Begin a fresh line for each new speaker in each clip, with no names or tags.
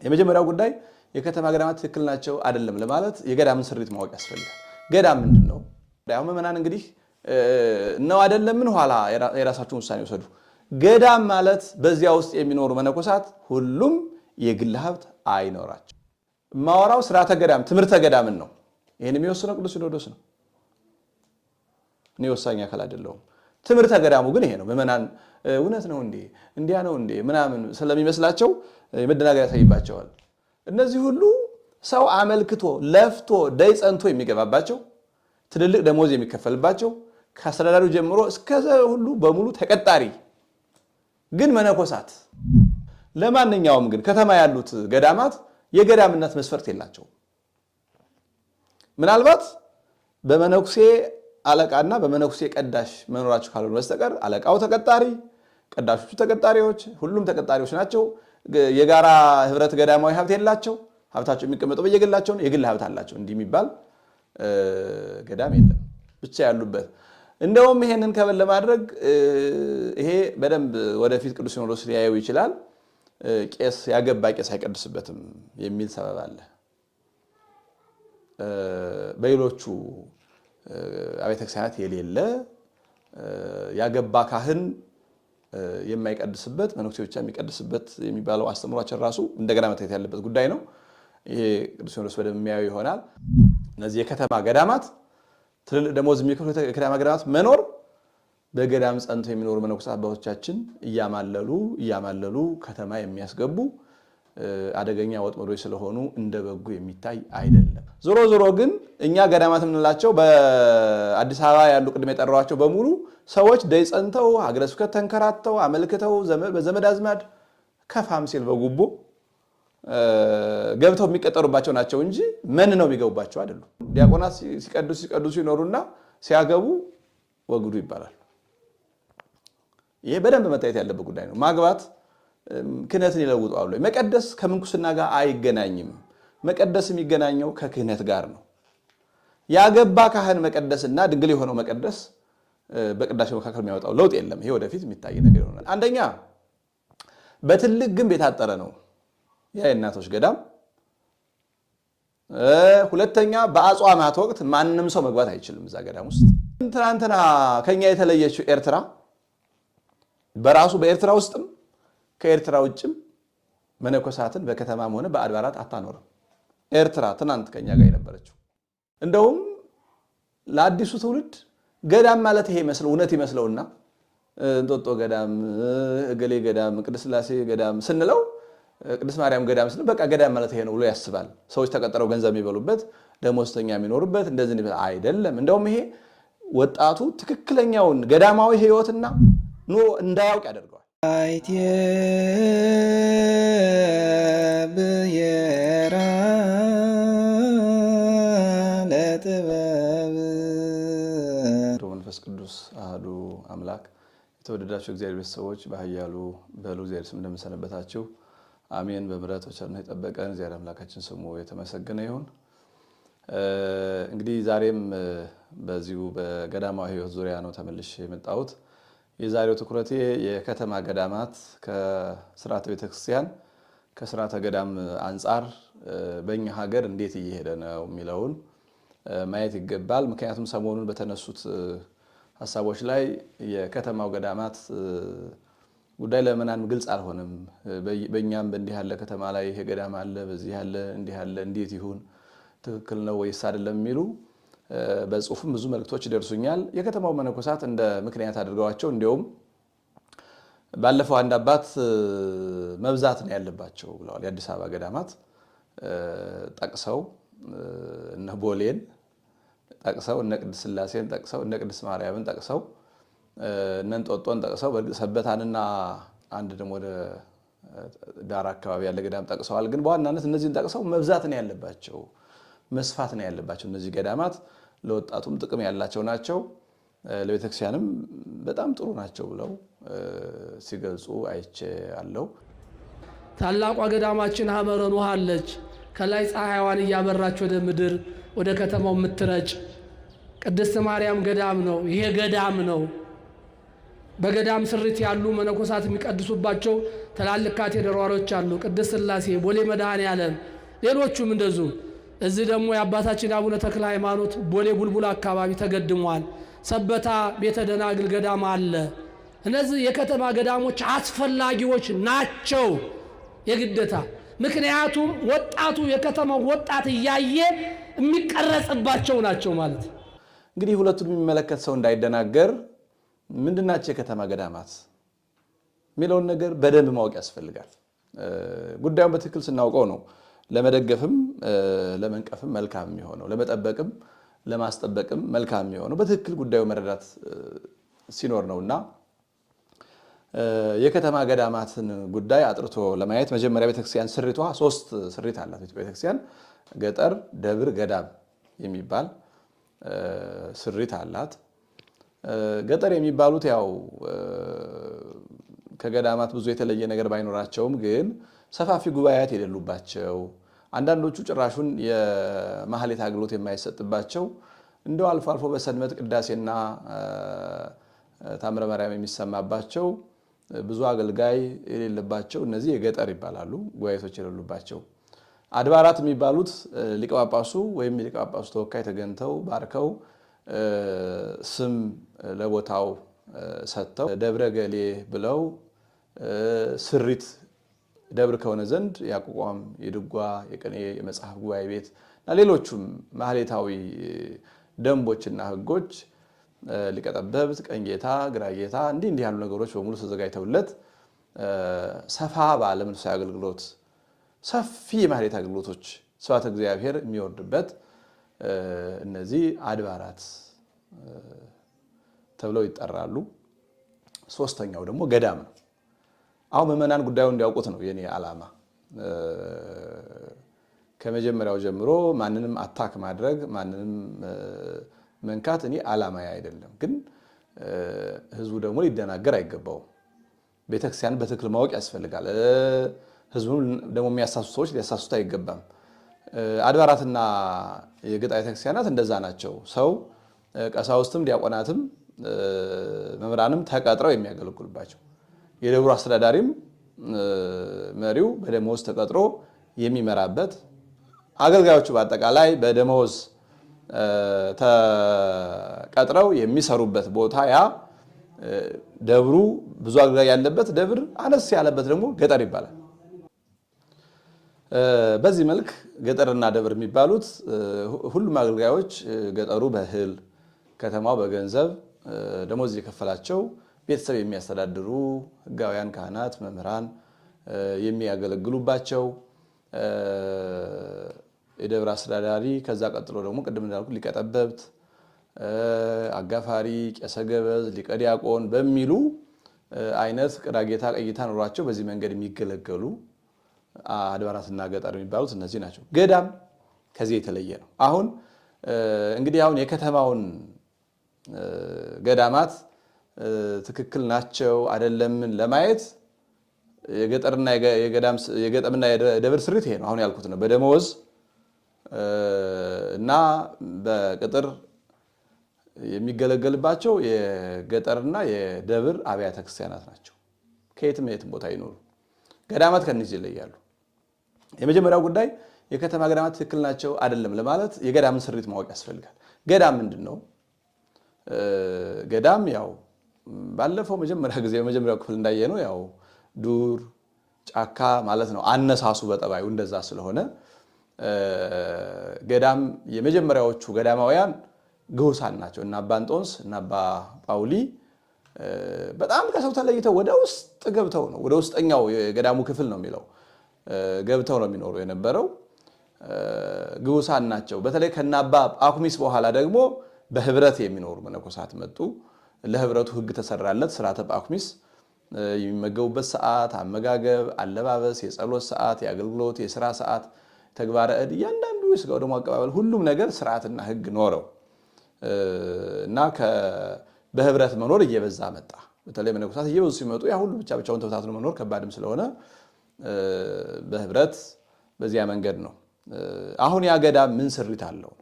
የመጀመሪያው ጉዳይ የከተማ ገዳማት ትክክል ናቸው አይደለም ለማለት የገዳምን ስሪት ማወቅ ያስፈልጋል። ገዳም ምንድነው? ያው ምዕመናን እንግዲህ ነው አይደለም ምን ኋላ የራሳችሁን ውሳኔ ወሰዱ። ገዳም ማለት በዚያ ውስጥ የሚኖሩ መነኮሳት ሁሉም የግል ሀብት አይኖራቸው። ማወራው ስርዓተ ገዳም ትምህርተ ገዳምን ነው። ይሄን የሚወስነው ቅዱስ ሲኖዶስ ነው። እኔ ወሳኝ አካል አይደለሁም። ትምህርተ ገዳሙ ግን ይሄ ነው። ምዕመናን እውነት ነው እንዴ እንዲያ ነው እንዴ ምናምን ስለሚመስላቸው የመደናገር ያሳይባቸዋል። እነዚህ ሁሉ ሰው አመልክቶ ለፍቶ ደይ ጸንቶ የሚገባባቸው ትልልቅ ደሞዝ የሚከፈልባቸው ከአስተዳዳሪው ጀምሮ እስከዛ ሁሉ በሙሉ ተቀጣሪ ግን መነኮሳት። ለማንኛውም ግን ከተማ ያሉት ገዳማት የገዳምነት መስፈርት የላቸው። ምናልባት በመነኩሴ አለቃና በመነኩሴ ቀዳሽ መኖራቸው ካልሆነ በስተቀር አለቃው ተቀጣሪ፣ ቀዳሾቹ ተቀጣሪዎች፣ ሁሉም ተቀጣሪዎች ናቸው። የጋራ ህብረት ገዳማዊ ሀብት የላቸው። ሀብታቸው የሚቀመጠው በየግላቸው ነው። የግል ሀብት አላቸው እንዲህ የሚባል ገዳም የለም። ብቻ ያሉበት እንደውም ይሄንን ከበል ለማድረግ ይሄ በደንብ ወደፊት ቅዱስ ሲኖዶስ ሊያየው ይችላል። ቄስ ያገባ ቄስ አይቀድስበትም የሚል ሰበብ አለ። በሌሎቹ አብያተ ክርስቲያናት የሌለ ያገባ ካህን የማይቀድስበት መነኩሴ ብቻ የሚቀድስበት የሚባለው አስተምሯችን ራሱ እንደገና መታየት ያለበት ጉዳይ ነው። ይሄ ቅዱስ ሲኖዶስ በደንብ የሚያየው ይሆናል። እነዚህ የከተማ ገዳማት ትልልቅ ደሞዝ የሚከፍሉ የከተማ ገዳማት መኖር በገዳም ጸንተው የሚኖሩ መነኮሳት አባቶቻችን እያማለሉ ከተማ የሚያስገቡ አደገኛ ወጥመዶች ስለሆኑ እንደ በጎ የሚታይ አይደለም። ዞሮ ዞሮ ግን እኛ ገዳማት የምንላቸው በአዲስ አበባ ያሉ ቅድም የጠራኋቸው በሙሉ ሰዎች ደይ ጸንተው ሀገረ ስብከት ተንከራተው አመልክተው በዘመድ አዝማድ ከፋም ሲል በጉቦ ገብተው የሚቀጠሩባቸው ናቸው እንጂ ምን ነው የሚገቡባቸው አይደሉም። ዲያቆናት ሲቀድሱ ይኖሩና ሲያገቡ ወግዱ ይባላል። ይሄ በደንብ መታየት ያለበት ጉዳይ ነው። ማግባት ክህነትን ይለውጣሉ። መቀደስ ከምንኩስና ጋር አይገናኝም። መቀደስ የሚገናኘው ከክህነት ጋር ነው። ያገባ ካህን መቀደስና ድንግል የሆነው መቀደስ በቅዳሴው መካከል የሚያወጣው ለውጥ የለም። ይሄ ወደፊት የሚታይ ነገር ይሆናል። አንደኛ በትልቅ ግንብ የታጠረ ነው ያ የእናቶች ገዳም። ሁለተኛ በአጽዋማት ወቅት ማንም ሰው መግባት አይችልም እዛ ገዳም ውስጥ። ትናንትና ከኛ የተለየችው ኤርትራ በራሱ በኤርትራ ውስጥም ከኤርትራ ውጭም መነኮሳትን በከተማም ሆነ በአድባራት አታኖርም። ኤርትራ ትናንት ከኛ ጋር የነበረችው እንደውም ለአዲሱ ትውልድ ገዳም ማለት ይሄ መስለው እውነት ይመስለውና እንጦጦ ገዳም፣ እገሌ ገዳም፣ ቅድስት ሥላሴ ገዳም ስንለው ቅድስት ማርያም ገዳም ስንል በቃ ገዳም ማለት ይሄ ነው ብሎ ያስባል። ሰዎች ተቀጠረው ገንዘብ የሚበሉበት ደሞዝተኛ የሚኖርበት እንደዚህ አይደለም። እንደውም ይሄ ወጣቱ ትክክለኛውን ገዳማዊ ሕይወትና ኑሮ እንዳያውቅ ያደርገዋል። መንፈስ ቅዱስ አሐዱ አምላክ። የተወደዳችሁ እግዚአብሔር ቤተሰቦች በኃያሉ በሉ እግዚአብሔር ስም እንደምሰነበታችሁ አሜን። በምሕረት በቸርነት የጠበቀን እግዚአብሔር አምላካችን ስሙ የተመሰገነ ይሁን። እንግዲህ ዛሬም በዚሁ በገዳማዊ ሕይወት ዙሪያ ነው ተመልሼ የመጣሁት። የዛሬው ትኩረቴ የከተማ ገዳማት ከስርዓተ ቤተክርስቲያን ከስርዓተ ገዳም አንጻር በእኛ ሀገር እንዴት እየሄደ ነው የሚለውን ማየት ይገባል። ምክንያቱም ሰሞኑን በተነሱት ሀሳቦች ላይ የከተማው ገዳማት ጉዳይ ለምናን ግልጽ አልሆነም። በእኛም በእንዲህ ያለ ከተማ ላይ ይሄ ገዳም አለ፣ በዚህ ያለ እንዲህ ያለ እንዴት ይሁን ትክክል ነው ወይስ አይደለም የሚሉ በጽሁፍም ብዙ መልእክቶች ይደርሱኛል። የከተማው መነኮሳት እንደ ምክንያት አድርገዋቸው እንዲያውም ባለፈው አንድ አባት መብዛት ነው ያለባቸው ብለዋል። የአዲስ አበባ ገዳማት ጠቅሰው እነ ቦሌን ጠቅሰው እነ ቅድስት ሥላሴን ጠቅሰው እነ ቅድስት ማርያምን ጠቅሰው እነ እንጦጦን ጠቅሰው ሰበታንና አንድ ደግሞ ወደ ዳር አካባቢ ያለ ገዳም ጠቅሰዋል። ግን በዋናነት እነዚህን ጠቅሰው መብዛት ነው ያለባቸው፣ መስፋት ነው ያለባቸው። እነዚህ ገዳማት ለወጣቱም ጥቅም ያላቸው ናቸው፣ ለቤተክርስቲያንም በጣም ጥሩ ናቸው ብለው ሲገልጹ አይቼ አለው።
ታላቋ ገዳማችን ሐመረ ኖህ አለች። ከላይ ፀሐይዋን እያበራች ወደ ምድር ወደ ከተማው የምትረጭ ቅድስት ማርያም ገዳም ነው። ይሄ ገዳም ነው። በገዳም ስሪት ያሉ መነኮሳት የሚቀድሱባቸው ትላልቅ ካቴድራሎች አሉ። ቅድስት ሥላሴ፣ ቦሌ መድኃኔዓለም፣ ሌሎቹም እንደዚሁ። እዚህ ደግሞ የአባታችን አቡነ ተክለ ሃይማኖት ቦሌ ቡልቡል አካባቢ ተገድሟል። ሰበታ ቤተ ደናግል ገዳም አለ። እነዚህ የከተማ ገዳሞች አስፈላጊዎች ናቸው የግዴታ። ምክንያቱም ወጣቱ የከተማው ወጣት እያየ የሚቀረጽባቸው ናቸው ማለት።
እንግዲህ ሁለቱን የሚመለከት ሰው እንዳይደናገር ምንድናቸው የከተማ ገዳማት የሚለውን ነገር በደንብ ማወቅ ያስፈልጋል። ጉዳዩን በትክክል ስናውቀው ነው ለመደገፍም ለመንቀፍም መልካም የሚሆነው፣ ለመጠበቅም ለማስጠበቅም መልካም የሚሆነው በትክክል ጉዳዩ መረዳት ሲኖር ነውና የከተማ ገዳማትን ጉዳይ አጥርቶ ለማየት መጀመሪያ ቤተክርስቲያን ስሪቷ 3 ስሪት አላት። ቤተክርስቲያን ገጠር፣ ደብር፣ ገዳም የሚባል ስሪት አላት። ገጠር የሚባሉት ያው ከገዳማት ብዙ የተለየ ነገር ባይኖራቸውም ግን ሰፋፊ ጉባኤያት የሌሉባቸው፣ አንዳንዶቹ ጭራሹን የማህሌት አገልግሎት የማይሰጥባቸው፣ እንደው አልፎ አልፎ በሰንበት ቅዳሴና ታምረ ማርያም የሚሰማባቸው፣ ብዙ አገልጋይ የሌለባቸው እነዚህ የገጠር ይባላሉ። ጉባኤቶች የሌሉባቸው። አድባራት የሚባሉት ሊቀ ጳጳሱ ወይም የሊቀ ጳጳሱ ተወካይ ተገኝተው ባርከው ስም ለቦታው ሰጥተው ደብረ ገሌ ብለው ስሪት ደብር ከሆነ ዘንድ የአቋቋም፣ የድጓ፣ የቅኔ፣ የመጽሐፍ ጉባኤ ቤት እና ሌሎቹም ማህሌታዊ ደንቦችና ሕጎች ሊቀጠበብት፣ ቀኝጌታ፣ ግራጌታ እንዲህ ያሉ ነገሮች በሙሉ ተዘጋጅተውለት ሰፋ ባለ መንፈሳዊ አገልግሎት ሰፊ የማህሌት አገልግሎቶች ስብሐተ እግዚአብሔር የሚወርድበት እነዚህ አድባራት ተብለው ይጠራሉ። ሶስተኛው ደግሞ ገዳም ነው። አሁን ምዕመናን ጉዳዩን እንዲያውቁት ነው የኔ ዓላማ። ከመጀመሪያው ጀምሮ ማንንም አታክ ማድረግ ማንንም መንካት እኔ ዓላማዬ አይደለም። ግን ህዝቡ ደግሞ ሊደናገር አይገባውም። ቤተክርስቲያን በትክክል ማወቅ ያስፈልጋል። ህዝቡን ደግሞ የሚያሳሱ ሰዎች ሊያሳሱት አይገባም። አድባራትና የገጠር ቤተክርስቲያናት እንደዛ ናቸው። ሰው ቀሳውስትም ዲያቆናትም መምህራንም ተቀጥረው የሚያገለግሉባቸው፣ የደብሩ አስተዳዳሪም መሪው በደመወዝ ተቀጥሮ የሚመራበት፣ አገልጋዮቹ በአጠቃላይ በደመወዝ ተቀጥረው የሚሰሩበት ቦታ ያ ደብሩ ብዙ አገልጋይ ያለበት ደብር፣ አነስ ያለበት ደግሞ ገጠር ይባላል። በዚህ መልክ ገጠርና ደብር የሚባሉት ሁሉም አገልጋዮች ገጠሩ በእህል ከተማው በገንዘብ ደሞዝ የከፈላቸው ቤተሰብ የሚያስተዳድሩ ሕጋውያን ካህናት፣ መምህራን የሚያገለግሉባቸው የደብር አስተዳዳሪ፣ ከዛ ቀጥሎ ደግሞ ቅድም እንዳልኩ ሊቀጠበብት፣ አጋፋሪ፣ ቄሰ ገበዝ፣ ሊቀ ዲያቆን በሚሉ አይነት ቅዳጌታ ቀይታ ኖሯቸው በዚህ መንገድ የሚገለገሉ አድባራትና ገጠር የሚባሉት እነዚህ ናቸው። ገዳም ከዚህ የተለየ ነው። አሁን እንግዲህ የከተማውን ገዳማት ትክክል ናቸው አይደለምን ለማየት የገጠርና የደብር ስሪት ይሄ ነው አሁን ያልኩት ነው። በደመወዝ እና በቅጥር የሚገለገልባቸው የገጠርና የደብር አብያተ ክርስቲያናት ናቸው። ከየትም የትም ቦታ ይኖሩ። ገዳማት ከነዚህ ይለያሉ። የመጀመሪያው ጉዳይ የከተማ ገዳማት ትክክል ናቸው አይደለም ለማለት የገዳምን ስሪት ማወቅ ያስፈልጋል። ገዳም ምንድን ነው? ገዳም ያው ባለፈው የመጀመሪያው ክፍል እንዳየነው ያው ዱር ጫካ ማለት ነው። አነሳሱ በጠባዩ እንደዛ ስለሆነ ገዳም የመጀመሪያዎቹ ገዳማውያን ግሁሳን ናቸው። እና አባ እንጦንስ እና አባ ጳውሊ በጣም ከሰው ተለይተው ወደ ውስጥ ገብተው ነው፣ ወደ ውስጠኛው የገዳሙ ክፍል ነው የሚለው ገብተው ነው የሚኖሩ የነበረው ግሁሳን ናቸው። በተለይ ከና አባ ጳኩሚስ በኋላ ደግሞ በህብረት የሚኖሩ መነኮሳት መጡ። ለህብረቱ ህግ ተሰራለት። ስርዓተ ጳኩሚስ የሚመገቡበት ሰዓት፣ አመጋገብ፣ አለባበስ፣ የጸሎት ሰዓት፣ የአገልግሎት የስራ ሰዓት፣ ተግባረ እድ እያንዳንዱ የስጋው ደግሞ አቀባበል ሁሉም ነገር ስርዓትና ህግ ኖረው እና በህብረት መኖር እየበዛ መጣ። በተለይ መነኮሳት እየበዙ ሲመጡ ያ ሁሉ ብቻውን ተበታትኖ መኖር ከባድም ስለሆነ በህብረት በዚያ መንገድ ነው። አሁን ያ ገዳም ምን ስሪት አለው?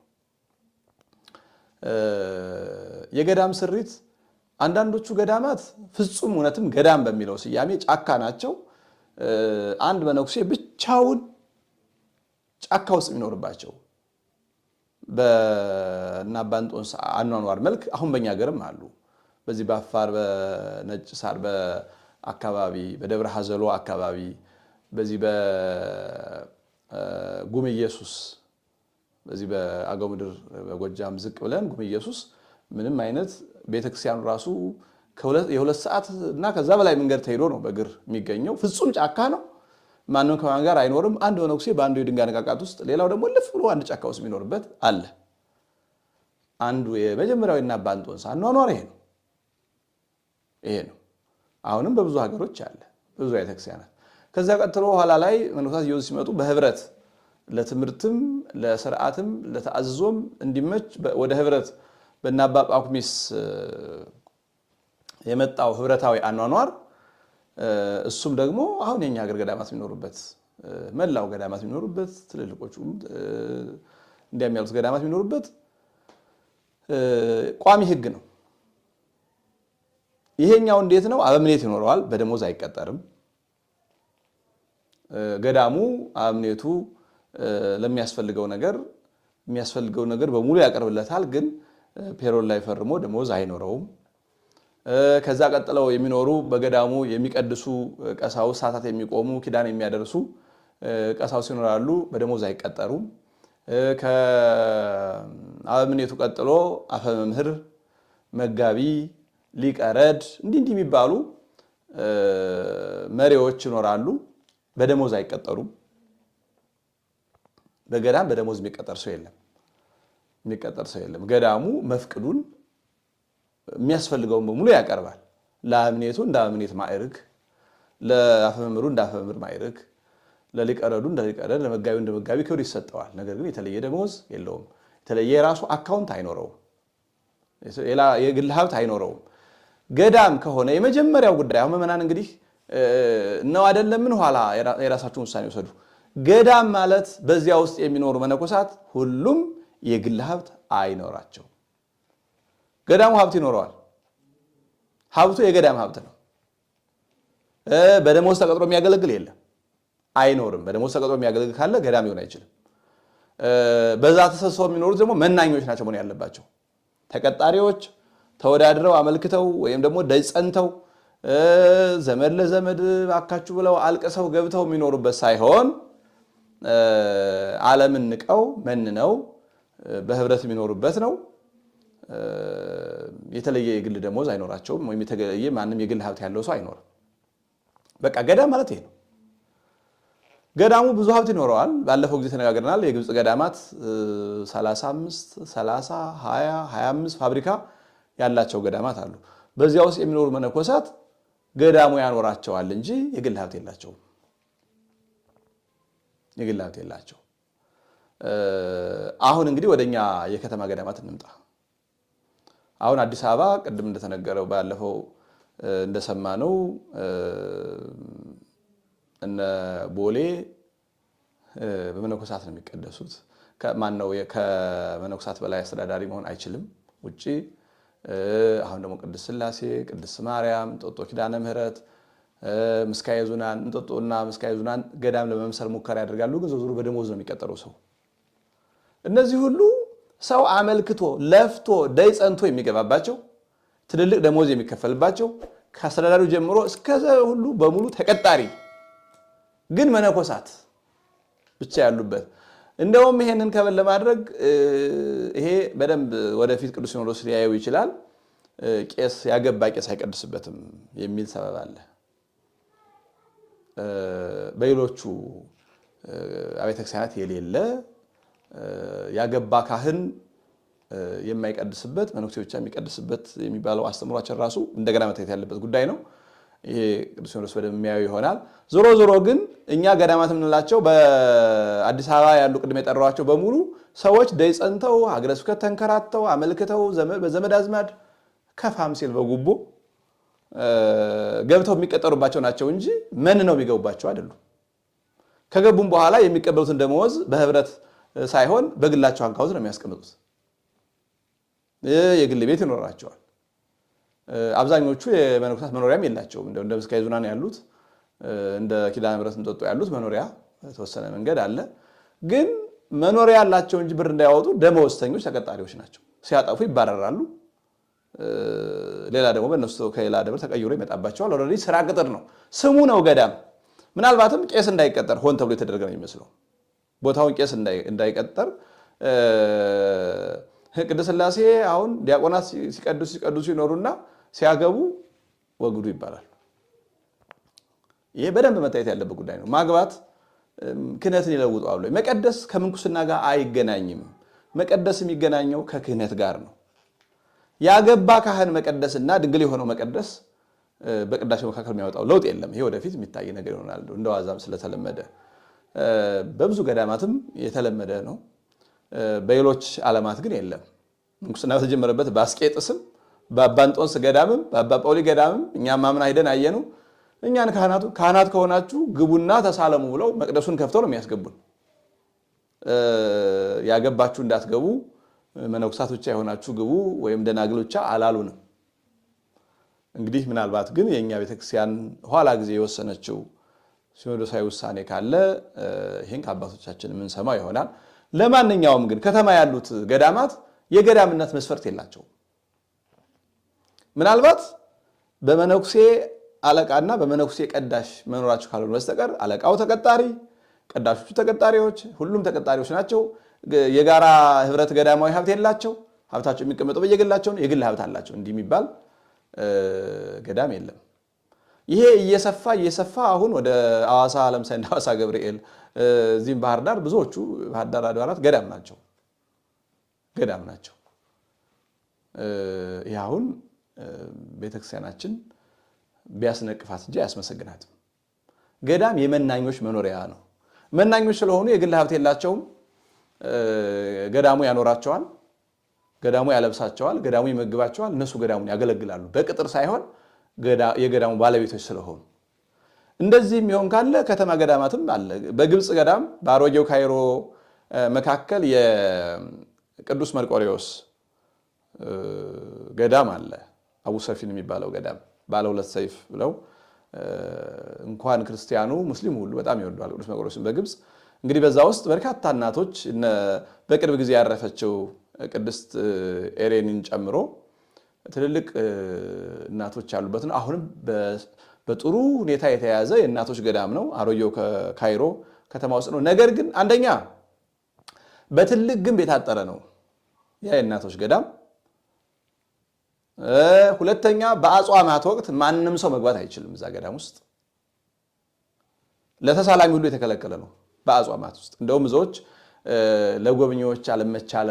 የገዳም ስሪት አንዳንዶቹ ገዳማት ፍጹም እውነትም ገዳም በሚለው ስያሜ ጫካ ናቸው። አንድ መነኩሴ ብቻውን ጫካ ውስጥ የሚኖርባቸው በእነ አባ እንጦንስ አኗኗር መልክ አሁን በእኛ ሀገርም አሉ። በዚህ በአፋር በነጭ ሳር በአካባቢ በደብረ ሐዘሎ አካባቢ በዚህ በጉም ኢየሱስ በዚህ በአገው ምድር በጎጃም ዝቅ ብለን ጉም ኢየሱስ ምንም አይነት ቤተክርስቲያኑ ራሱ የሁለት ሰዓት እና ከዛ በላይ መንገድ ተሄዶ ነው በእግር የሚገኘው። ፍጹም ጫካ ነው። ማንም ከማን ጋር አይኖርም። አንድ መነኩሴ በአንዱ የድንጋይ ነቃቃት ውስጥ፣ ሌላው ደግሞ ልፍ ብሎ አንድ ጫካ ውስጥ የሚኖርበት አለ። አንዱ የመጀመሪያው እና አባ እንጦንስ አኗኗር ይሄ ነው። አሁንም በብዙ ሀገሮች አለ፣ በብዙ ቤተክርስቲያናት። ከዛ ቀጥሎ ኋላ ላይ መነኮሳት እየወዙ ሲመጡ በህብረት ለትምህርትም ለስርዓትም ለተአዝዞም እንዲመች ወደ ህብረት በእነ አባ ጳኩሚስ የመጣው ህብረታዊ አኗኗር እሱም ደግሞ አሁን የኛ ሀገር ገዳማት የሚኖሩበት መላው ገዳማት የሚኖሩበት ትልልቆቹም እንደሚያሉት ገዳማት የሚኖሩበት ቋሚ ህግ ነው። ይሄኛው እንዴት ነው? አበምኔት ይኖረዋል፣ በደሞዝ አይቀጠርም። ገዳሙ አበምኔቱ ለሚያስፈልገው ነገር በሙሉ ያቀርብለታል። ግን ፔሮል ላይ ፈርሞ ደሞዝ አይኖረውም። ከዛ ቀጥለው የሚኖሩ በገዳሙ የሚቀድሱ ቀሳውስት፣ ሰዓታት የሚቆሙ ኪዳን የሚያደርሱ ቀሳውስት ይኖራሉ፣ በደሞዝ አይቀጠሩም። ከአበምኔቱ ቀጥሎ አፈ መምህር፣ መጋቢ፣ ሊቀረድ እንዲህ የሚባሉ መሪዎች ይኖራሉ፣ በደሞዝ አይቀጠሩም። በገዳም በደሞዝ የሚቀጠር ሰው የለም። ገዳሙ መፍቅዱን የሚያስፈልገውን በሙሉ ያቀርባል። ለአበምኔቱ እንደ አበምኔት ማዕረግ፣ ለአፈ መምህሩ እንደ አፈ መምህር ማዕረግ፣ ለሊቀረዱ እንደ ሊቀረድ፣ ለመጋቢው እንደ መጋቢ ክብር ይሰጠዋል። ነገር ግን የተለየ ደሞዝ የለውም። የተለየ የራሱ አካውንት አይኖረውም። የግል ሀብት አይኖረውም። ገዳም ከሆነ የመጀመሪያው ጉዳይ አሁን ምዕመናን እንግዲህ ነው አይደለምን፣ ኋላ የራሳችሁን ውሳኔ ወሰዱ። ገዳም ማለት በዚያ ውስጥ የሚኖሩ መነኮሳት ሁሉም የግል ሀብት አይኖራቸው። ገዳሙ ሀብት ይኖረዋል። ሀብቱ የገዳም ሀብት ነው። በደሞዝ ተቀጥሮ የሚያገለግል የለም፣ አይኖርም። በደሞዝ ተቀጥሮ የሚያገለግል ካለ ገዳም ሊሆን አይችልም። በዛ ተሰብስበው የሚኖሩት ደግሞ መናኞች ናቸው መሆን ያለባቸው። ተቀጣሪዎች ተወዳድረው አመልክተው ወይም ደግሞ ደጅ ጸንተው ዘመድ ለዘመድ አካችሁ ብለው አልቅሰው ገብተው የሚኖሩበት ሳይሆን ዓለምን ንቀው መንነው በህብረት የሚኖሩበት ነው። የተለየ የግል ደሞዝ አይኖራቸውም። ወይም የተለየ ማንም የግል ሀብት ያለው ሰው አይኖርም። በቃ ገዳም ማለት ይሄ ነው። ገዳሙ ብዙ ሀብት ይኖረዋል። ባለፈው ጊዜ ተነጋግረናል። የግብፅ ገዳማት 35፣ 30፣ 20፣ 25 ፋብሪካ ያላቸው ገዳማት አሉ። በዚያ ውስጥ የሚኖሩ መነኮሳት ገዳሙ ያኖራቸዋል እንጂ የግል ሀብት የላቸውም። አሁን እንግዲህ ወደኛ የከተማ ገዳማት እንምጣ። አሁን አዲስ አበባ ቅድም እንደተነገረው ባለፈው እንደሰማነው እነ ቦሌ በመነኮሳት ነው የሚቀደሱት። ከመነኮሳት በላይ አስተዳዳሪ መሆን አይችልም ውጪ። አሁን ደግሞ ቅድስት ሥላሴ፣ ቅድስት ማርያም፣ እንጦጦ ኪዳነ ምሕረት፣ ምስካየ ኅዙናን፣ እንጦጦና ምስካየ ኅዙናን ገዳም ለመምሰል ሙከራ ያደርጋሉ። ግን ዞሮ በደሞዝ ነው የሚቀጠረው ሰው። እነዚህ ሁሉ ሰው አመልክቶ ለፍቶ ደይ ጸንቶ የሚገባባቸው ትልልቅ ደሞዝ የሚከፈልባቸው ከአስተዳዳሪው ጀምሮ እስከዛ ሁሉ በሙሉ ተቀጣሪ ግን መነኮሳት ብቻ ያሉበት። እንደውም ይሄንን ከበል ለማድረግ ይሄ በደንብ ወደፊት ቅዱስ ሲኖዶስ ሊያየው ይችላል። ቄስ ያገባ ቄስ አይቀድስበትም የሚል ሰበብ አለ። በሌሎቹ አብያተ ክርስቲያናት የሌለ ያገባ ካህን የማይቀድስበት መነኩሴ ብቻ የሚቀድስበት የሚባለው አስተምሯችን ራሱ እንደገና መታየት ያለበት ጉዳይ ነው። ይሄ ቅዱስ ሲኖዶስ በደንብ የሚያየው ይሆናል። ዞሮ ግን እኛ ገዳማት የምንላቸው በአዲስ አበባ ያሉ ቅድም የጠራኋቸው በሙሉ ሰዎች ደይ ጸንተው ሀገረ ስብከት ተንከራተው አመልክተው በዘመድ አዝማድ ከፋም ሲል በጉቦ ገብተው የሚቀጠሩባቸው ናቸው እንጂ ምን ነው የሚገቡባቸው አይደሉም። ከገቡም በኋላ የሚቀበሉትን ደመወዝ በህብረት ሳይሆን በግላቸው አካውንት ነው የሚያስቀምጡት። የግል ቤት ይኖራቸዋል። አብዛኞቹ የመነኮሳት መኖሪያም የላቸውም። እንደ ምስካየ ኅዙናን ያሉት እንደ ኪዳነ ምሕረት እንጦጦ ያሉት መኖሪያ ተወሰነ መንገድ አለ። ግን መኖሪያ ያላቸው እንጂ ብር እንዳያወጡ ደመወዝተኞች ተቀጣሪዎች ናቸው። ሲያጠፉ ይባረራሉ። ሌላ ደግሞ በእነሱ ከሌላ ደብር ተቀይሮ ይመጣባቸዋል። ኦልሬዲ ስራ ቅጥር ነው፣ ስሙ ነው ገዳም። ምናልባትም ቄስ እንዳይቀጠር ሆን ተብሎ የተደረገ ነው የሚመስለው። ቦታውን ቄስ እንዳይቀጠር ቅድስት ሥላሴ አሁን ዲያቆናት ሲቀድሱ ይኖሩና ሲያገቡ ወግዱ ይባላል። ይሄ በደንብ መታየት ያለበት ጉዳይ ነው። ማግባት ክህነትን ይለውጠዋል። መቀደስ ከምንኩስና ጋር አይገናኝም። መቀደስ የሚገናኘው ከክህነት ጋር ነው። ያገባ ካህን መቀደስና ድንግል የሆነው መቀደስ በቅዳሴው መካከል የሚያወጣው ለውጥ የለም። ይሄ ወደፊት የሚታይ ነገር ይሆናል። እንደዋዛም ስለተለመደ በብዙ ገዳማትም የተለመደ ነው። በሌሎች ዓለማት ግን የለም። ምንኩስና በተጀመረበት በአስቄጥስም በአባ እንጦንስ ገዳምም በአባ ጳውሊ ገዳምም እኛም ማምና ሄደን አየኑ። እኛን ካህናት ከሆናችሁ ግቡና ተሳለሙ ብለው መቅደሱን ከፍተው ነው የሚያስገቡን። ያገባችሁ እንዳትገቡ መነኮሳት ብቻ የሆናችሁ ግቡ ወይም ደናግል ብቻ አላሉንም። እንግዲህ ምናልባት ግን የእኛ ቤተክርስቲያን ኋላ ጊዜ የወሰነችው ሲኖዶሳዊ ውሳኔ ካለ ይህን ከአባቶቻችን የምንሰማው ይሆናል። ለማንኛውም ግን ከተማ ያሉት ገዳማት የገዳምነት መስፈርት የላቸውም። ምናልባት በመነኩሴ አለቃና በመነኩሴ ቀዳሽ መኖራቸው ካልሆነ በስተቀር አለቃው ተቀጣሪ፣ ቀዳሾቹ ተቀጣሪዎች፣ ሁሉም ተቀጣሪዎች ናቸው። የጋራ ህብረት ገዳማዊ ሀብት የላቸው። ሀብታቸው የሚቀመጠው በየግላቸው ነው። የግል ሀብት አላቸው። እንዲህ የሚባል ገዳም የለም። ይሄ እየሰፋ አሁን ወደ አዋሳ ለምሳሌ እንደ አዋሳ ገብርኤል እዚህም ባህር ዳር ብዙዎቹ ባህር ዳር አድባራት ገዳም ናቸው። ይህ አሁን ቤተክርስቲያናችን ቢያስነቅፋት እንጂ አያስመሰግናትም። ገዳም የመናኞች መኖሪያ ነው። መናኞች ስለሆኑ የግል ሀብት የላቸውም። ገዳሙ ያኖራቸዋል፣ ገዳሙ ያለብሳቸዋል፣ ገዳሙ ይመግባቸዋል። እነሱ ገዳሙን ያገለግላሉ በቅጥር ሳይሆን የገዳሙ ባለቤቶች ስለሆኑ። እንደዚህ የሚሆን ካለ ከተማ ገዳማትም አለ። በግብፅ ገዳም በአሮጌው ካይሮ መካከል የቅዱስ መርቆሬዎስ ገዳም አለ። አቡ ሰፊን የሚባለው ገዳም ባለ ሁለት ሰይፍ ብለው እንኳን ክርስቲያኑ ሙስሊሙ ሁሉ በጣም ይወደዋል ቅዱስ መርቆሬዎስን በግብፅ። እንግዲህ በዛ ውስጥ በርካታ እናቶች በቅርብ ጊዜ ያረፈችው ቅድስት ኤሬኒን ጨምሮ ትልልቅ እናቶች ያሉበት ነው። አሁንም በጥሩ ሁኔታ የተያዘ የእናቶች ገዳም ነው። አሮጌው ካይሮ ከተማ ውስጥ ነው። ነገር ግን አንደኛ በትልቅ ግንብ የታጠረ ነው ያ የእናቶች ገዳም። ሁለተኛ በአጽዋማት ወቅት ማንም ሰው መግባት አይችልም እዛ ገዳም ውስጥ። ለተሳላሚ ሁሉ የተከለከለ ነው በአጽዋማት ውስጥ። እንደውም ብዙዎች ለጎብኚዎች አለመቻለ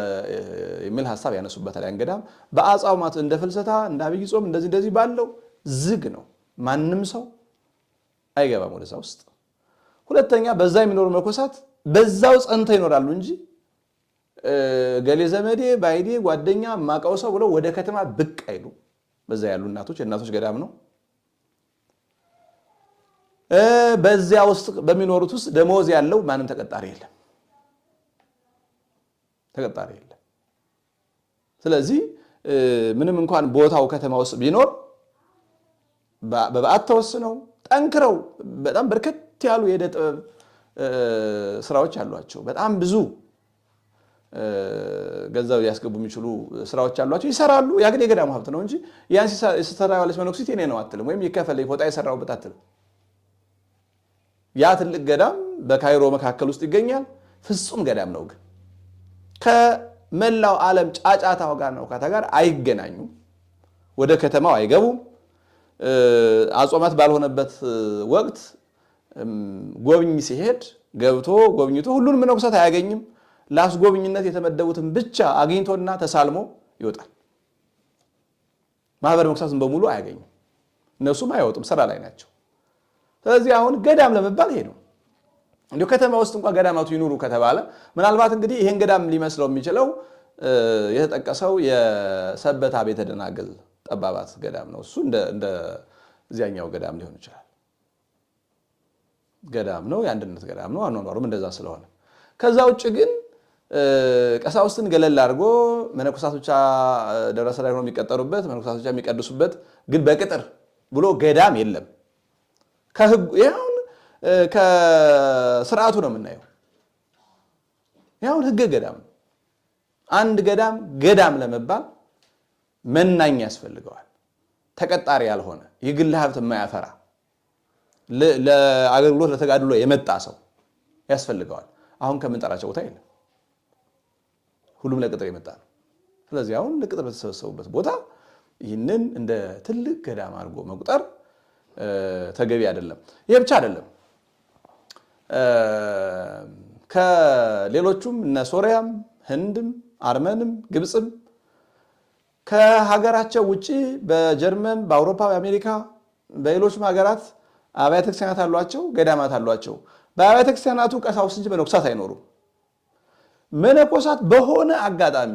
የሚል ሐሳብ ያነሱበታል። ያን ገዳም በአጽዋማት እንደ ፍልሰታ እንደ አብይ ጾም እንደዚህ ባለው ዝግ ነው። ማንም ሰው አይገባም ወደዛ ውስጥ። ሁለተኛ በዛ የሚኖሩ መነኮሳት በዛው ጸንተው ይኖራሉ እንጂ ገሌ ዘመዴ ባይዴ ጓደኛ ማቀው ሰው ብለው ወደ ከተማ ብቅ አይሉ። በዛ ያሉ እናቶች የእናቶች ገዳም ነው። በዚያ ውስጥ በሚኖሩት ውስጥ ደሞዝ ያለው ማንም ተቀጣሪ የለም። ስለዚህ ምንም እንኳን ቦታው ከተማ ውስጥ ቢኖር በበዓት ተወስነው ጠንክረው በጣም በርከት ያሉ የዕደ ጥበብ ስራዎች አሏቸው። በጣም ብዙ ገንዘብ ሊያስገቡ የሚችሉ ስራዎች አሏቸው፣ ይሰራሉ። ያ ግን የገዳሙ ሀብት ነው እንጂ ያን ሲሰራ ያለች መነኩሲት የኔ ነው አትልም፣ ወይም ይከፈለኝ ፎጣ የሰራሁበት አትልም። ያ ትልቅ ገዳም በካይሮ መካከል ውስጥ ይገኛል። ፍጹም ገዳም ነው። ግን ከመላው ዓለም ጫጫታው ጋር ነው ጋር አይገናኙም። ወደ ከተማው አይገቡም። አጽዋማት ባልሆነበት ወቅት ጎብኝ ሲሄድ ገብቶ ጎብኝቶ ሁሉንም መነኮሳት አያገኝም። ለአስጎብኝነት የተመደቡትን ብቻ አግኝቶና ተሳልሞ ይወጣል። ማህበረ መነኮሳትን በሙሉ አያገኝም። እነሱም አይወጡም፣ ስራ ላይ ናቸው። ስለዚህ አሁን ገዳም ለመባል ይሄ ነው። እንዲሁ ከተማ ውስጥ እንኳን ገዳማቱ ይኑሩ ከተባለ ምናልባት እንግዲህ ይሄን ገዳም ሊመስለው የሚችለው የተጠቀሰው የሰበታ ቤተ ደናግል ጠባባት ገዳም ነው። እሱ እንደ እዚያኛው ገዳም ሊሆን ይችላል። ገዳም ነው፣ የአንድነት ገዳም ነው። አኗኗሩም እንደዛ ስለሆነ ከዛ ውጭ ግን ቀሳውስትን ገለል አድርጎ መነኮሳት ብቻ ደረሰ ላይ ሆነው የሚቀጠሩበት መነኮሳት ብቻ የሚቀድሱበት ግን በቅጥር ብሎ ገዳም የለም። ከህጉ ይሁን ከስርዓቱ ነው የምናየው። ይሁን ህገ ገዳም አንድ ገዳም ለመባል መናኝ ያስፈልገዋል። ተቀጣሪ ያልሆነ የግል ሀብት የማያፈራ ለአገልግሎት ለተጋድሎ የመጣ ሰው ያስፈልገዋል። አሁን ከምንጠራቸው ቦታ የለም። ሁሉም ለቅጥር የመጣ ነው። ስለዚህ አሁን ለቅጥር በተሰበሰቡበት ቦታ ይህንን እንደ ትልቅ ገዳም አድርጎ መቁጠር ተገቢ አይደለም። ይሄ ብቻ አይደለም። ከሌሎቹም እነ ሶሪያም፣ ህንድም፣ አርመንም፣ ግብፅም ከሀገራቸው ውጪ በጀርመን፣ በአውሮፓ፣ በአሜሪካ በሌሎችም ሀገራት አብያተ ክርስቲያናት አሏቸው፣ ገዳማት አሏቸው። በአብያተ ክርስቲያናቱ ቀሳውስት እንጂ መነኮሳት አይኖሩም። መነኮሳት በሆነ አጋጣሚ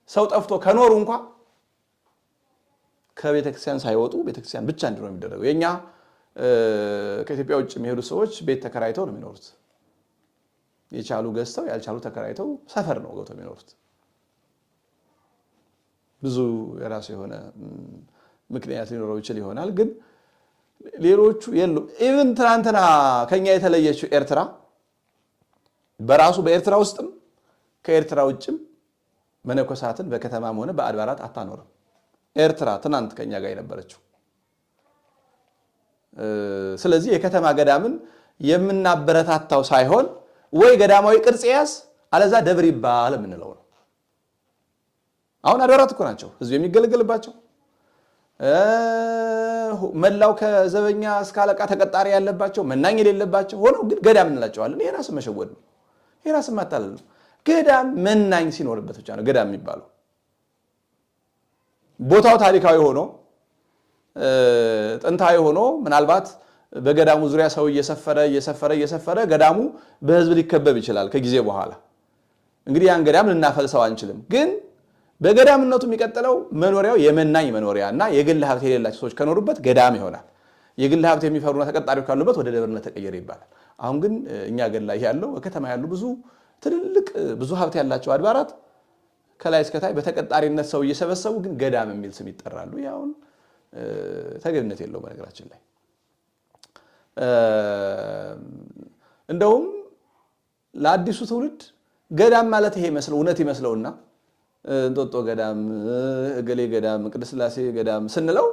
ሰው ጠፍቶ ከኖሩ እንኳ ከቤተክርስቲያን ሳይወጡ ቤተክርስቲያን ብቻ እንዲኖር የሚደረገው። የኛ ከኢትዮጵያ ውጭ የሚሄዱ ሰዎች ቤት ተከራይተው ነው የሚኖሩት። የቻሉ ገዝተው ያልቻሉ ተከራይተው ሰፈር ነው ገብተው የሚኖሩት። ብዙ የራሱ የሆነ ምክንያት ሊኖረው ይችል ይሆናል፣ ግን ሌሎቹ የሉም። ኢቭን ትናንትና ከኛ የተለየችው ኤርትራ በራሱ በኤርትራ ውስጥም ከኤርትራ ውጭም መነኮሳትን በከተማም ሆነ በአድባራት አታኖርም። ኤርትራ ትናንት ከኛ ጋር የነበረችው። ስለዚህ የከተማ ገዳምን የምናበረታታው ሳይሆን ወይ ገዳማዊ ቅርጽ ያዝ አለዛ ደብር ይባል የምንለው ነው። አሁን አድባራት እኮ ናቸው ህዝብ የሚገለገልባቸው። መላው ከዘበኛ እስከ አለቃ ተቀጣሪ ያለባቸው መናኝ የሌለባቸው ሆነው ግን ገዳም እንላቸዋለን። ይሄ ራስን መሸወድ ነው። ይሄ ራስን ማታለል ነው። ገዳም መናኝ ሲኖርበት ብቻ ነው ገዳም የሚባለው። ቦታው ታሪካዊ ሆኖ ጥንታዊ ሆኖ ምናልባት በገዳሙ ዙሪያ ሰው እየሰፈረ ገዳሙ በህዝብ ሊከበብ ይችላል ከጊዜ በኋላ። እንግዲህ ያን ገዳም ልናፈልሰው አንችልም። ግን በገዳምነቱ የሚቀጥለው መኖሪያው የመናኝ መኖሪያ እና የግል ሀብት የሌላቸው ሰዎች ከኖሩበት ገዳም ይሆናል። የግል ሀብት የሚፈሩና ተቀጣሪዎች ካሉበት ወደ ደብርነት ተቀየረ ይባላል። አሁን ግን እኛ ገድ ላይ ያለው ከተማ ያሉ ብዙ ሀብት ያላቸው አድባራት ከላይ እስከታይ በተቀጣሪነት ሰው እየሰበሰቡ ግን ገዳም የሚል ስም ይጠራሉ። ያውን ተገቢነት የለው። በነገራችን ላይ እንደውም ለአዲሱ ትውልድ ገዳም ማለት ይሄ እውነት ይመስለውና እንጦጦ ገዳም፣ እገሌ ገዳም፣ ቅድስት ሥላሴ ገዳም ስንለው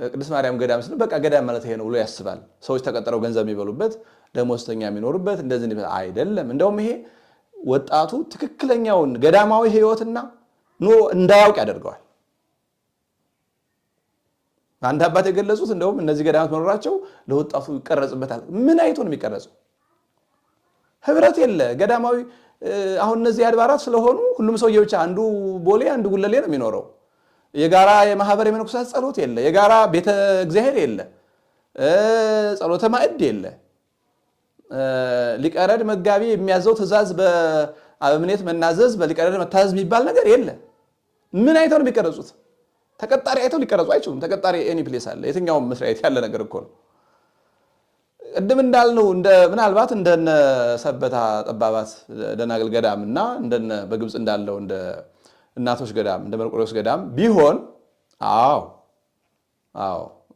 ቅድስት ማርያም ገዳም ስንለው በቃ ገዳም ማለት ይሄ ነው ብሎ ያስባል። ሰዎች ተቀጥረው ገንዘብ የሚበሉበት ደሞዝተኛ የሚኖሩበት እንደዚህ አይደለም። እንደውም ይሄ ወጣቱ ትክክለኛውን ገዳማዊ ሕይወትና ኑሮ እንዳያውቅ ያደርገዋል። አንድ አባት የገለጹት እንደውም እነዚህ ገዳማት መኖራቸው ለወጣቱ ይቀረጽበታል። ምን አይቶ ነው የሚቀረጸው? ህብረት የለ ገዳማዊ። አሁን እነዚህ አድባራት ስለሆኑ ሁሉም ሰው ብቻ አንዱ ቦሌ አንዱ ጉለሌ ነው የሚኖረው። የጋራ የማህበር የመነኮሳት ጸሎት የለ፣ የጋራ ቤተ እግዚአብሔር የለ፣ ጸሎተ ማዕድ የለ፣ ሊቀረድ መጋቢ የሚያዘው ትእዛዝ በአበምኔት መናዘዝ በሊቀረድ መታዘዝ የሚባል ነገር የለ። ምን አይተው ነው የሚቀረጹት? ተቀጣሪ አይተው ሊቀረጹ አይችሉም። ተቀጣሪ ኤኒ ፕሌስ አለ። የትኛውም መስሪያ ቤት ያለ ነገር እኮ ነው። ቅድም እንዳልነው ምናልባት እንደነ ሰበታ ጠባባት ደናግል ገዳም እና እንደነ በግብፅ እንዳለው እንደ እናቶች ገዳም እንደ መርቆሬዎስ ገዳም ቢሆን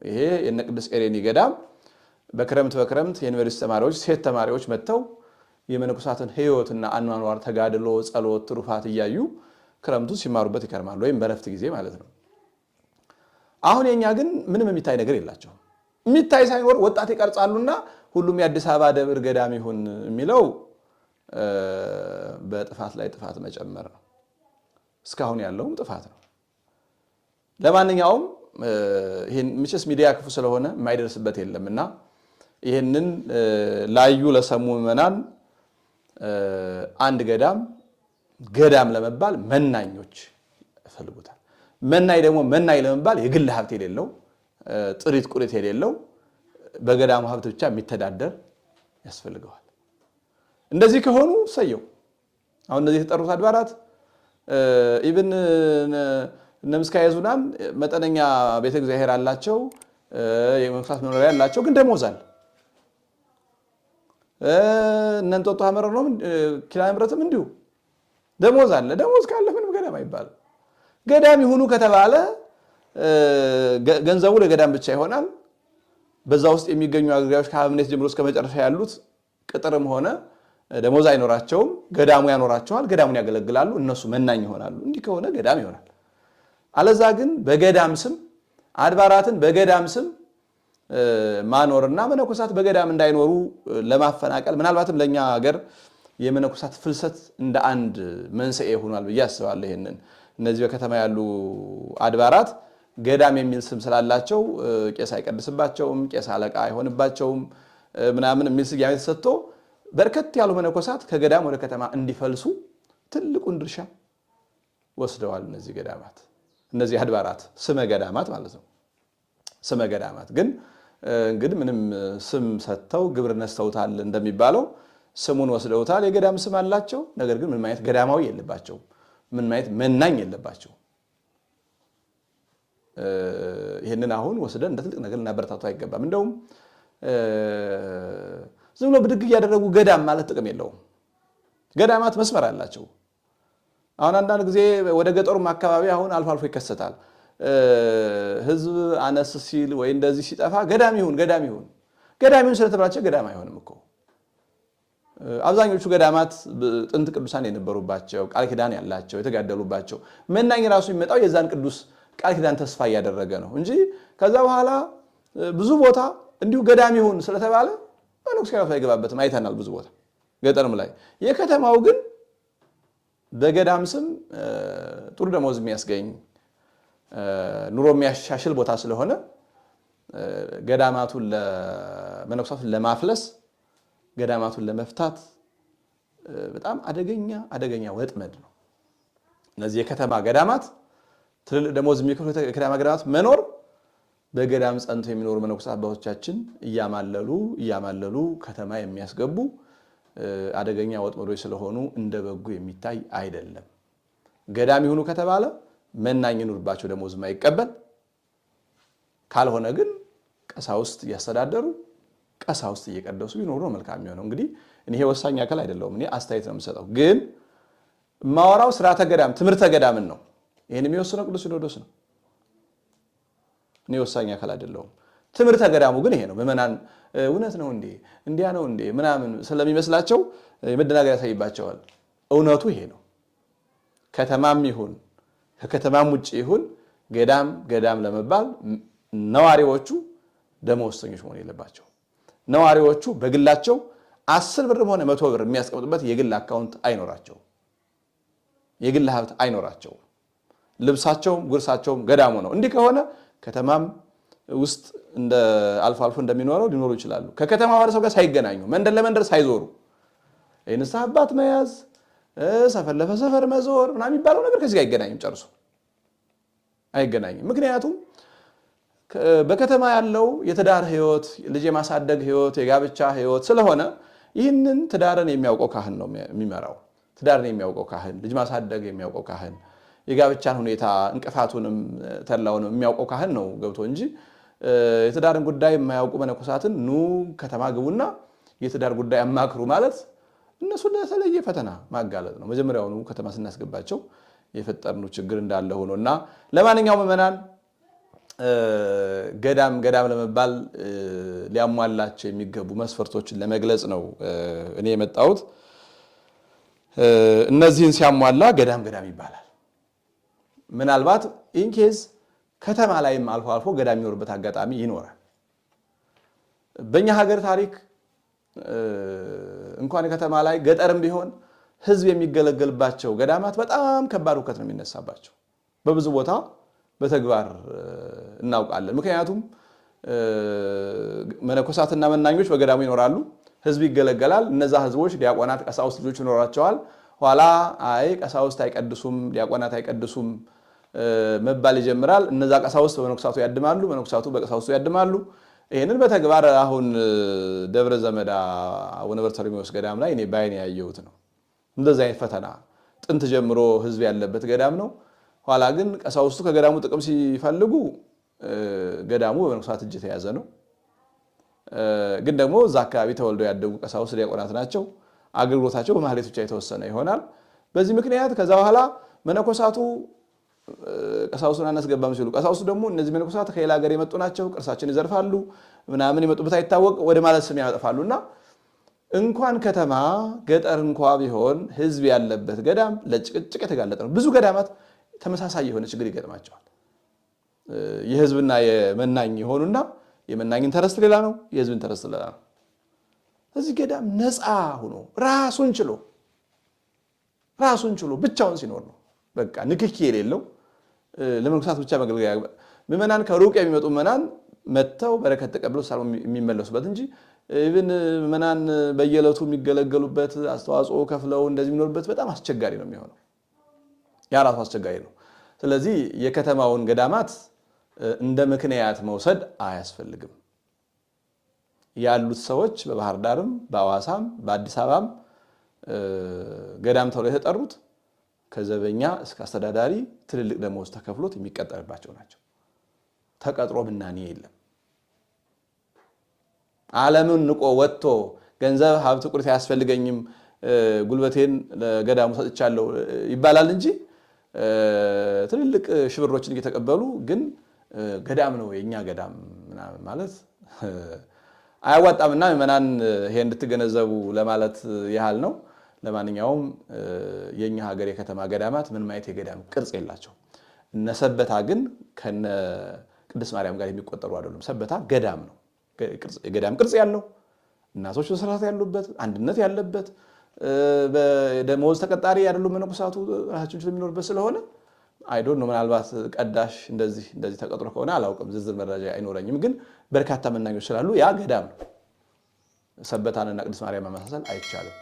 ይሄ የነ ቅዱስ ኤሬኒ ገዳም በክረምት የዩኒቨርሲቲ ተማሪዎች ሴት ተማሪዎች መጥተው የመነኮሳትን ሕይወትና አኗኗር ተጋድሎ፣ ጸሎት፣ ትሩፋት እያዩ ክረምቱ ሲማሩበት ይከርማሉ፣ ወይም በረፍት ጊዜ ማለት ነው። አሁን የኛ ግን ምንም የሚታይ ነገር የላቸው። የሚታይ ሳይኖር ወጣት ይቀርጻሉና ሁሉም የአዲስ አበባ ደብር ገዳም ይሁን የሚለው በጥፋት ላይ ጥፋት መጨመር ነው። እስካሁን ያለውም ጥፋት ነው። ለማንኛውም ይሄን ምንጭስ ሚዲያ ክፉ ስለሆነ የማይደርስበት የለምና ይሄንን ላዩ ለሰሙ ምዕመናን አንድ ገዳም ለመባል መናኞች ይፈልጉታል። መናኝ ደግሞ መናኝ ለመባል የግል ሀብት የሌለው ጥሪት ቁሪት የሌለው በገዳሙ ሀብት ብቻ የሚተዳደር ያስፈልገዋል። እንደዚህ ከሆኑ ሰየው። አሁን እነዚህ የተጠሩት አድባራት ኢቭን እነ ምስካየ ኅዙናን መጠነኛ ቤተ እግዚአብሔር አላቸው፣ የመነኮሳት መኖሪያ አላቸው፣ ግን ደሞዝ አለ። እነ እንጦጦ ሐመረ ነው ኪዳነ ምሕረትም እንዲሁ ደሞዝ አለ። ደሞዝ ካለ ምንም ገዳም አይባልም። ገዳም ይሁኑ ከተባለ ገንዘቡ ለገዳም ብቻ ይሆናል። በዛ ውስጥ የሚገኙ አገልጋዮች ከአብነት ጀምሮ እስከ መጨረሻ ያሉት ቅጥርም ሆነ ደሞዝ አይኖራቸውም። ገዳሙ ያኖራቸዋል። ገዳሙን ያገለግላሉ። እነሱ መናኝ ይሆናሉ። እንዲህ ከሆነ ገዳም ይሆናል። አለዛ ግን በገዳም ስም አድባራትን በገዳም ስም ማኖርና መነኮሳት በገዳም እንዳይኖሩ ለማፈናቀል ምናልባትም ለኛ ሀገር የመነኮሳት ፍልሰት እንደ አንድ መንስኤ ሆኗል ብዬ አስባለሁ። ይሄንን እነዚህ በከተማ ያሉ አድባራት ገዳም የሚል ስም ስላላቸው ቄስ አይቀድስባቸውም፣ ቄስ አለቃ አይሆንባቸውም ምናምን የሚል ስያሜ ተሰጥቶ በርከት ያሉ መነኮሳት ከገዳም ወደ ከተማ እንዲፈልሱ ትልቁን ድርሻ ወስደዋል። እነዚህ ገዳማት እነዚህ አድባራት ስመ ገዳማት ማለት ነው። ስመ ገዳማት ግን እንግዲህ ምንም ስም ሰጥተው ግብር ነስተውታል እንደሚባለው ስሙን ወስደውታል። የገዳም ስም አላቸው። ነገር ግን ምን ማለት ገዳማዊ የለባቸው፣ ምን ማለት መናኝ የለባቸው። ይህንን አሁን ወስደን እንደ ትልቅ ነገር ልናበረታቱ አይገባም። እንደውም ዝም ብሎ ብድግ እያደረጉ ገዳም ማለት ጥቅም የለውም። ገዳማት መስመር አላቸው። አሁን አንዳንድ ጊዜ ወደ ገጠሩም አካባቢ አሁን አልፎ አልፎ ይከሰታል። ህዝብ አነስ ሲል ወይ እንደዚህ ሲጠፋ ገዳም ይሁን ስለተባላቸው ገዳም አይሆንም እኮ። አብዛኞቹ ገዳማት ጥንት ቅዱሳን የነበሩባቸው ቃል ኪዳን ያላቸው የተጋደሉባቸው መናኝ ራሱ የሚመጣው የዛን ቅዱስ ቃል ኪዳን ተስፋ እያደረገ ነው እንጂ ከዛ በኋላ ብዙ ቦታ እንዲሁ ገዳም ይሁን ስለተባለ መነኩሴ ራሱ አይገባበትም። አይተናል ብዙ ቦታ ገጠርም ላይ። የከተማው ግን በገዳም ስም ጥሩ ደመወዝ የሚያስገኝ ኑሮ የሚያሻሽል ቦታ ስለሆነ ገዳማቱን ለመነኩሳቱን ለማፍለስ ገዳማቱን ለመፍታት በጣም አደገኛ ወጥመድ ነው። እነዚህ የከተማ ገዳማት ትልልቅ ደመወዝ የሚከፍሉ የከተማ ገዳማት መኖር በገዳም ጸንተው የሚኖሩ መነኮሳት አባቶቻችን እያማለሉ ከተማ የሚያስገቡ አደገኛ ወጥመዶች ስለሆኑ እንደ በጎ የሚታይ አይደለም። ገዳም ይሁኑ ከተባለ መናኝ ይኑርባቸው፣ ደመወዝ የማይቀበል ካልሆነ ግን ቀሳውስት እያስተዳደሩ ቀሳውስት እየቀደሱ ቢኖሩ ነው መልካም የሚሆነው። እንግዲህ እኔ ወሳኝ አካል አይደለሁም፣ እኔ አስተያየት ነው የምሰጠው። ግን ማወራው ስርዓተ ገዳም ትምህርተ ገዳምን ነው። ይህን የሚወስነው ቅዱስ ሲኖዶስ ነው። እኔ ወሳኝ አካል አይደለሁም። ትምህርተ ገዳሙ ግን ይሄ ነው። ምዕመናን እውነት ነው እንዴ እንዲያ ነው እንዴ ምናምን ስለሚመስላቸው መደናገር ያሳይባቸዋል። እውነቱ ይሄ ነው። ከተማም ይሁን ከከተማም ውጭ ይሁን ገዳም ለመባል ነዋሪዎቹ ደመወዝተኞች መሆን የለባቸው። ነዋሪዎቹ በግላቸው 10 ብርም ሆነ 100 ብር የሚያስቀምጡበት የግል አካውንት አይኖራቸው፣ የግል ሀብት አይኖራቸው። ልብሳቸውም ጉርሳቸውም ገዳሙ ነው። እንዲህ ከሆነ ከተማም ውስጥ እንደ አልፎ አልፎ እንደሚኖረው ሊኖሩ ይችላሉ። ከከተማ ማህበረሰብ ጋር ሳይገናኙ መንደር ለመንደር ሳይዞሩ የንስሐ አባት መያዝ ሰፈር ለሰፈር መዞር ምናምን የሚባለው ነገር ከዚህ ጋር አይገናኝም፣ ጨርሶ አይገናኝም። ምክንያቱም በከተማ ያለው የትዳር ህይወት፣ ልጅ የማሳደግ ህይወት፣ የጋብቻ ህይወት ስለሆነ ይህንን ትዳርን የሚያውቀው ካህን ነው የሚመራው። ትዳርን የሚያውቀው ካህን፣ ልጅ ማሳደግ የሚያውቀው ካህን፣ የጋብቻን ሁኔታ እንቅፋቱንም ተላውንም የሚያውቀው ካህን ነው ገብቶ እንጂ የትዳርን ጉዳይ የማያውቁ መነኮሳትን ኑ ከተማ ግቡና የትዳር ጉዳይ አማክሩ ማለት እነሱ ለተለየ ፈተና ማጋለጥ ነው። መጀመሪያውኑ ከተማ ስናስገባቸው የፈጠርነው ችግር እንዳለ ሆኖና ለማንኛውም ምዕመናን ገዳም ለመባል ሊያሟላቸው የሚገቡ መስፈርቶችን ለመግለጽ ነው እኔ የመጣሁት። እነዚህን ሲያሟላ ገዳም ይባላል። ምናልባት ኢንኬዝ ከተማ ላይም አልፎ አልፎ ገዳም የሚኖርበት አጋጣሚ ይኖራል። በእኛ ሀገር ታሪክ እንኳን ከተማ ላይ ገጠርም ቢሆን ህዝብ የሚገለገልባቸው ገዳማት በጣም ከባድ ሁከት ነው የሚነሳባቸው። በብዙ ቦታ በተግባር እናውቃለን። ምክንያቱም መነኮሳትና መናኞች በገዳሙ ይኖራሉ፣ ህዝብ ይገለገላል። እነዛ ህዝቦች ዲያቆናት፣ ቀሳውስት ልጆች ይኖራቸዋል። ኋላ አይ ቀሳውስት አይቀድሱም፣ ዲያቆናት አይቀድሱም መባል ይጀምራል። እነዛ ቀሳውስት በመነኮሳቱ ያድማሉ፣ መነኮሳቱ በቀሳውስቱ ያድማሉ። ይህንን በተግባር አሁን ደብረ ዘመዳ አቡነ በርተሎሜዎስ ገዳም ላይ እኔ ባይኔ ያየሁት ነው። እንደዚህ አይነት ፈተና ጥንት ጀምሮ ህዝብ ያለበት ገዳም ነው። ኋላ ግን ቀሳውስቱ ከገዳሙ ጥቅም ሲፈልጉ ገዳሙ በመነኮሳት እጅ የተያዘ ነው። ግን ደግሞ እዛ አካባቢ ተወልደው ያደጉ ቀሳውስት ዲያቆናት ናቸው። አገልግሎታቸው በማህሌት ብቻ የተወሰነ ይሆናል። በዚህ ምክንያት ከዛ በኋላ መነኮሳቱ ቀሳውስቱን አናስገባም ሲሉ ቀሳውስቱ ደግሞ እነዚህ መነኮሳት ከሌላ ሀገር የመጡ ናቸው፣ ቅርሳችን ይዘርፋሉ ምናምን የመጡበት አይታወቅ ወደ ማለት ስም ያጠፋሉና እንኳን ከተማ ገጠር እንኳ ቢሆን ህዝብ ያለበት ገዳም ለጭቅጭቅ የተጋለጠ ነው። ብዙ ገዳማት ተመሳሳይ የሆነ ችግር ይገጥማቸዋል። የህዝብና የመናኝ የሆኑና የመናኝን ተረስት ሌላ ነው፣ የህዝብን ተረስት ሌላ ነው። እዚህ ገዳም ነፃ ሆኖ ራሱን ችሎ ብቻውን ሲኖር ነው። በቃ ንክኪ የሌለው ለመነኮሳት ብቻ መገልገያ ምዕመናን ከሩቅ የሚመጡ ምዕመናን መጥተው በረከት ተቀብለው ሰላም የሚመለሱበት እንጂ ኢቭን ምዕመናን በየዕለቱ የሚገለገሉበት አስተዋጽኦ ከፍለው እንደዚህ የሚኖርበት በጣም አስቸጋሪ ነው የሚሆነው። ያ ራሱ አስቸጋሪ ነው። ስለዚህ የከተማውን ገዳማት እንደ ምክንያት መውሰድ አያስፈልግም። ያሉት ሰዎች በባህር ዳርም በአዋሳም በአዲስ አበባም ገዳም ተብለው የተጠሩት ከዘበኛ እስከ አስተዳዳሪ ትልልቅ ደመወዝ ተከፍሎት የሚቀጠርባቸው ናቸው። ተቀጥሮ ምናኔ የለም። ዓለምን ንቆ ወጥቶ ገንዘብ ሀብት ቁርት አያስፈልገኝም ጉልበቴን ለገዳሙ ሰጥቻለሁ ይባላል እንጂ ትልልቅ ሽብሮችን እየተቀበሉ ግን ገዳም ነው የኛ ገዳም ምናምን ማለት አያዋጣምና ምዕመናን ይሄ እንድትገነዘቡ ለማለት ያህል ነው። ለማንኛውም የኛ ሀገር የከተማ ገዳማት ምን ማየት የገዳም ቅርጽ የላቸው። እነ ሰበታ ግን ከነ ቅድስት ማርያም ጋር የሚቆጠሩ አይደሉም። ሰበታ ገዳም ነው፣ የገዳም ቅርጽ ያለው እናቶች በስርዓት ያሉበት አንድነት ያለበት በደመወዝ ተቀጣሪ አይደሉም መነኮሳቱ ራሳቸውን ስለሚኖርበት ስለሆነ አይዶን ነው። ምናልባት ቀዳሽ እንደዚህ ተቀጥሮ ከሆነ አላውቅም፣ ዝርዝር መረጃ አይኖረኝም። ግን በርካታ መናኞች ስላሉ ያ ገዳም ነው። ሰበታንና ቅድስት ማርያም ማመሳሰል አይቻልም።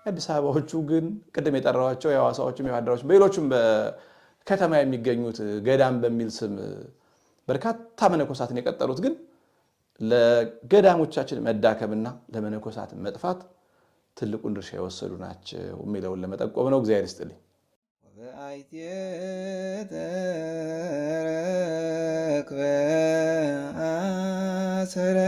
የአዲስ አበባዎቹ ግን ቅድም የጠራኋቸው የሐዋሳዎቹም የባህርዳሮቹም በሌሎችም በከተማ የሚገኙት ገዳም በሚል ስም በርካታ መነኮሳትን የቀጠሩት ግን ለገዳሞቻችን መዳከምና ለመነኮሳት መጥፋት ትልቁን ድርሻ የወሰዱ ናቸው የሚለውን ለመጠቆም ነው። እግዚአብሔር ይስጥልኝ።
ተረክበ አሰረ